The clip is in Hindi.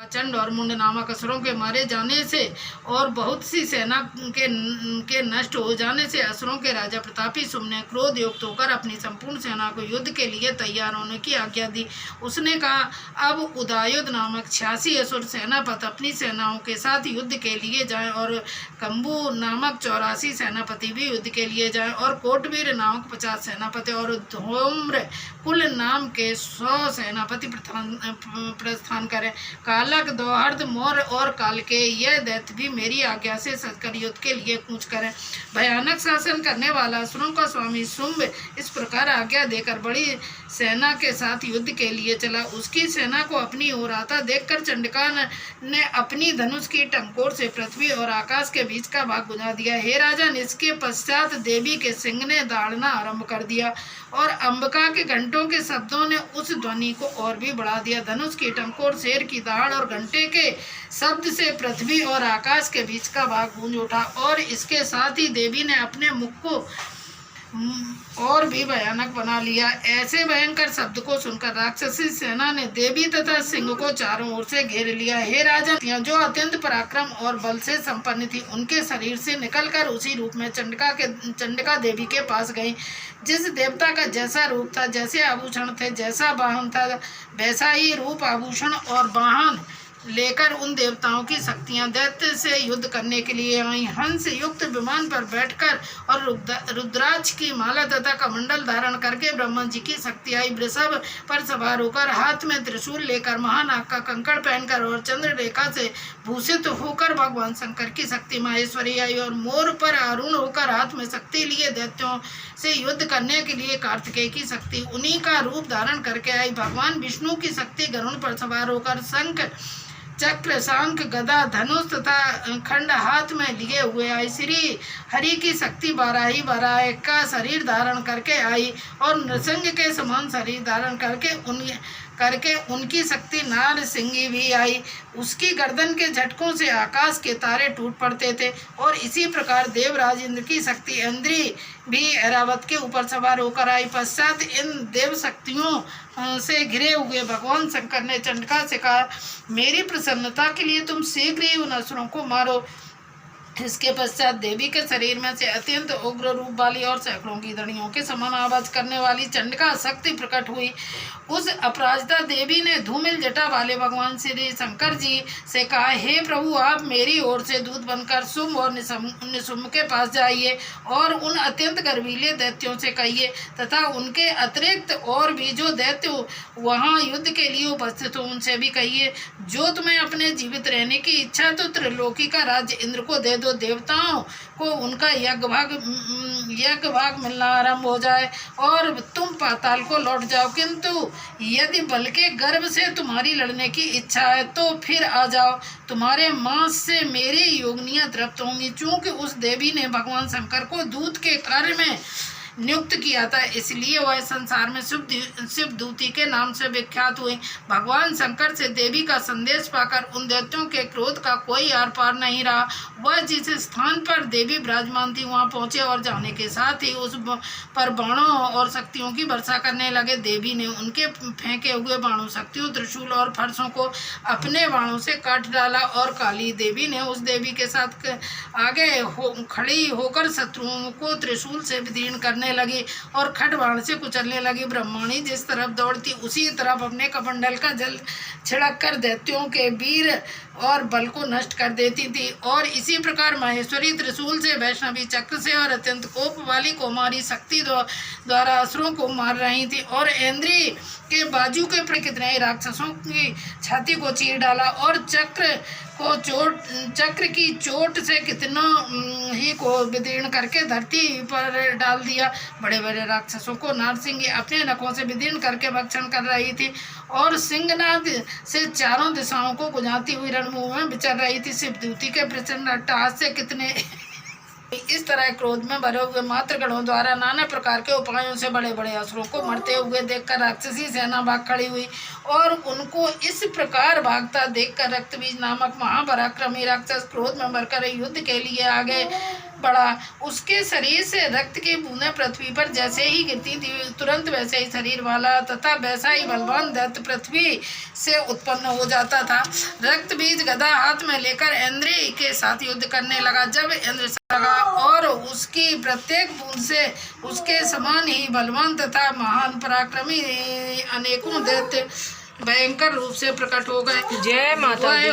चंड और मुंड नामक असुरों के मारे जाने से और बहुत सी सेना के नष्ट हो जाने से असुरों के राजा प्रतापी शुंभ ने क्रोध युक्त होकर अपनी संपूर्ण सेना को युद्ध के लिए तैयार होने की आज्ञा दी। उसने कहा, अब उदयुध नामक 86 असुर सेनापति अपनी सेनाओं के साथ युद्ध के लिए जाएं और कंबू नामक 84 सेनापति भी युद्ध के लिए जाएं और कोटवीर नामक 50 सेनापति और धूम्र कुल नाम के 100 सेनापति प्रस्थान करें। कालक, दोहर्द, मोर और काल के यह दैत्य भी मेरी आज्ञा से सत्कर युद्ध के लिए कूच करें। भयानक शासन करने वाला असुरों का स्वामी शुंभ इस प्रकार आज्ञा देकर बड़ी सेना के साथ युद्ध के लिए चला। उसकी सेना को अपनी ओर आता देखकर चंडिका ने अपनी धनुष की टंकोर से पृथ्वी और आकाश के बीच का भाग बुझा दिया। हे राजन, इसके पश्चात देवी के सिंह ने दौड़ना आरंभ कर दिया और अंबिका के घंटों के शब्दों ने उस ध्वनि को और भी बढ़ा दिया। धनुष की टंकोर, शेर की दहाड़ और घंटे के शब्द से पृथ्वी और आकाश के बीच का भाग गूंज उठा और इसके साथ ही देवी ने अपने मुख को और भी भयानक बना लिया। ऐसे भयंकर शब्द को सुनकर राक्षसी सेना ने देवी तथा सिंह को चारों ओर से घेर लिया। हे राजन, जो अत्यंत पराक्रम और बल से संपन्न थी, उनके शरीर से निकलकर उसी रूप में चंडिका देवी के पास गई। जिस देवता का जैसा रूप था, जैसे आभूषण थे, जैसा वाहन था, वैसा ही रूप, आभूषण और वाहन लेकर उन देवताओं की शक्तियां दैत्य से युद्ध करने के लिए आई। हंस युक्त विमान पर बैठकर और रुद्राक्ष की माला तथा कमंडल धारण करके ब्रह्मा जी की शक्ति आई। वृषभ पर सवार होकर, हाथ में त्रिशूल लेकर, महानाग का कंकड़ पहनकर और चंद्र रेखा से भूषित होकर भगवान शंकर की शक्ति माहेश्वरी आई और मोर पर आरूढ़ होकर हाथ में शक्ति लिए दैत्यों से युद्ध करने के लिए कार्तिकेय की शक्ति उन्हीं का रूप धारण करके आई। भगवान विष्णु की शक्ति गरुड़ पर सवार होकर शंख, चक्र, शंख, गदा, धनुष तथा खंड हाथ में लिए हुए आई। श्री हरि की शक्ति बाराही बाराह का शरीर धारण करके आई और नृसिंह के समान शरीर धारण करके उनकी शक्ति नार सिंगी भी आई। उसकी गर्दन के झटकों से आकाश के तारे टूट पड़ते थे और इसी प्रकार देवराज इंद्र की शक्ति इंद्री भी ऐरावत के ऊपर सवार होकर आई। पश्चात इन देव शक्तियों से घिरे हुए भगवान शंकर ने चंडिका से कहा, मेरी प्रसन्नता के लिए तुम शीघ्र ही उन असुरों को मारो। इसके पश्चात देवी के शरीर में से अत्यंत उग्र रूप वाली और सैकड़ों की धड़ियों के समान आवाज करने वाली चंडिका शक्ति प्रकट हुई। उस अपराजिता देवी ने धूमिल जटा वाले भगवान श्री शंकर जी से कहा, हे प्रभु, आप मेरी ओर से दूत बनकर शुंभ और निशुंभ के पास जाइए और उन अत्यंत गर्वीले दैत्यों से कहिए तथा उनके अतिरिक्त और भी जो दैत्य वहाँ युद्ध के लिए उपस्थित हो उनसे भी कहिए, जो तुम्हें अपने जीवित रहने की इच्छा तो त्रिलोकी का राज्य इंद्र को दे दो। देवताओं को उनका यज्ञ भाग मिलना आरंभ हो जाए और तुम पाताल को लौट जाओ। किंतु यदि बल के गर्भ से तुम्हारी लड़ने की इच्छा है तो फिर आ जाओ, तुम्हारे मांस से मेरी योगिनियां तृप्त होंगी। चूंकि उस देवी ने भगवान शंकर को दूत के कार्य में नियुक्त किया था, इसलिए वह संसार में शिव दूती के नाम से विख्यात हुई। भगवान शंकर से देवी का संदेश पाकर उन दैत्यों के क्रोध का कोई आर पार नहीं रहा। वह जिस स्थान पर देवी विराजमान थी वहां पहुंचे और जाने के साथ ही उस पर बाणों और शक्तियों की वर्षा करने लगे। देवी ने उनके फेंके हुए बाणों, शक्तियों, त्रिशूल और फरसों को अपने बाणों से काट डाला और काली देवी ने उस देवी के साथ आगे खड़ी होकर शत्रुओं को त्रिशूल से विदीर्ण करने लगी और खड्बाण से कुचलने लगी। ब्रह्मणी जिस तरफ दौड़ती उसी तरफ अपने कमंडल का जल छिड़क कर दैत्यों के वीर और बल को नष्ट कर देती थी और इसी प्रकार माहेश्वरी त्रिशूल से, वैष्णवी चक्र से और अत्यंत कोप वाली कौमारी शक्ति द्वारा असुरों को मार रही थी और इंद्री के बाजू के पर कितने ही राक्षसों की छाती को चीर डाला और चक्र की चोट से कितना ही को विदीर्ण करके धरती पर डाल दिया। बड़े बड़े राक्षसों को नारसिंगी अपने नखों से विदीर्ण करके भक्षण कर रही थी और सिंहनाद से चारों दिशाओं को गुंजाती हुई रणभूमि में विचर रही थी। शिवदूती के प्रचंड अट्टहास से कितने इस तरह क्रोध में भरे हुए मातृगणों द्वारा नाना प्रकार के उपायों से बड़े बड़े असुरों को मरते हुए देखकर राक्षसी सेना भाग खड़ी हुई और उनको इस प्रकार भागता देखकर रक्तबीज नामक महापराक्रमी राक्षस क्रोध में भरकर युद्ध के लिए आ गए। बढ़ा। उसके शरीर से रक्त की बूंदें पृथ्वी पर जैसे ही गिरती थी, तुरंत वैसे ही शरीर वाला तथा वैसा ही बलवान दैत्य पृथ्वी से उत्पन्न हो जाता था। रक्त बीज गदा हाथ में लेकर इंद्र के साथ युद्ध करने लगा। जब इंद्र लगा और उसकी प्रत्येक बूंद से उसके समान ही बलवान तथा महान पराक्रमी अनेकों दैत्य भयंकर रूप से प्रकट हो गए। जय माता दी।